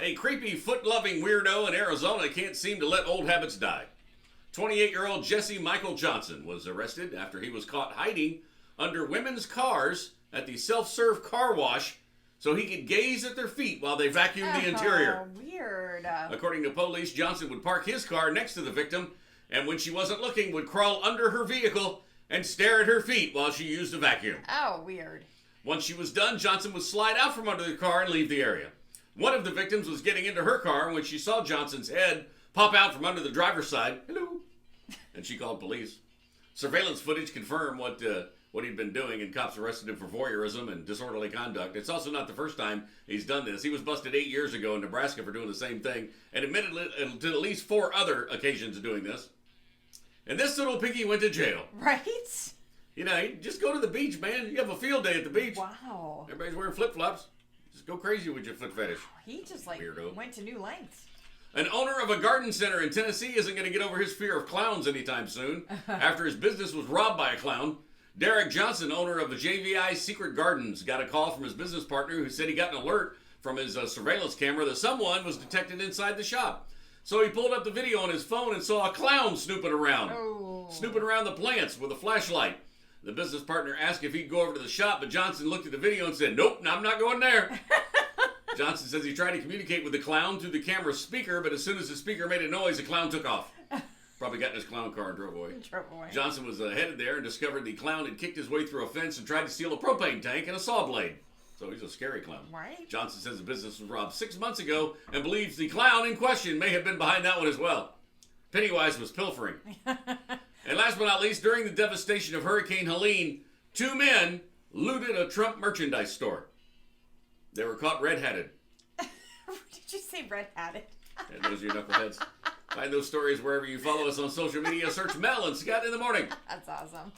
A creepy foot-loving weirdo in Arizona can't seem to let old habits die. 28-year-old Jesse Michael Johnson was arrested after he was caught hiding under women's cars at the self-serve car wash so he could gaze at their feet while they vacuumed the interior. Weird. According to police, Johnson would park his car next to the victim and when she wasn't looking would crawl under her vehicle and stare at her feet while she used a vacuum. Oh, weird. Once she was done, Johnson would slide out from under the car and leave the area. One of the victims was getting into her car when she saw Johnson's head pop out from under the driver's side. Hello. And she called police. Surveillance footage confirmed what he'd been doing, and cops arrested him for voyeurism and disorderly conduct. It's also not the first time he's done this. He was busted 8 years ago in Nebraska for doing the same thing, and admitted to at least 4 other occasions of doing this. And this little piggy went to jail. Right? You know, just go to the beach, man. You have a field day at the beach. Wow. Everybody's wearing flip-flops. Just go crazy with your foot fetish. He just, Weirdo. went to new lengths. An owner of a garden center in Tennessee isn't going to get over his fear of clowns anytime soon after his business was robbed by a clown. Derek Johnson, owner of the JVI Secret Gardens, got a call from his business partner who said he got an alert from his surveillance camera that someone was detected inside the shop. So he pulled up the video on his phone and saw a clown snooping around the plants with a flashlight. The business partner asked if he'd go over to the shop, but Johnson looked at the video and said, "Nope, I'm not going there." Johnson says he tried to communicate with the clown through the camera's speaker, but as soon as the speaker made a noise, the clown took off. Probably got in his clown car and drove away. Johnson was headed there and discovered the clown had kicked his way through a fence and tried to steal a propane tank and a saw blade. So he's a scary clown. Right. Johnson says the business was robbed 6 months ago and believes the clown in question may have been behind that one as well. Pennywise was pilfering. And last but not least, during the devastation of Hurricane Helene, 2 men looted a Trump merchandise store. They were caught red-hatted. Did you say red-hatted? And those are your knuckleheads. Find those stories wherever you follow us on social media. Search Mel and Scott in the Morning. That's awesome.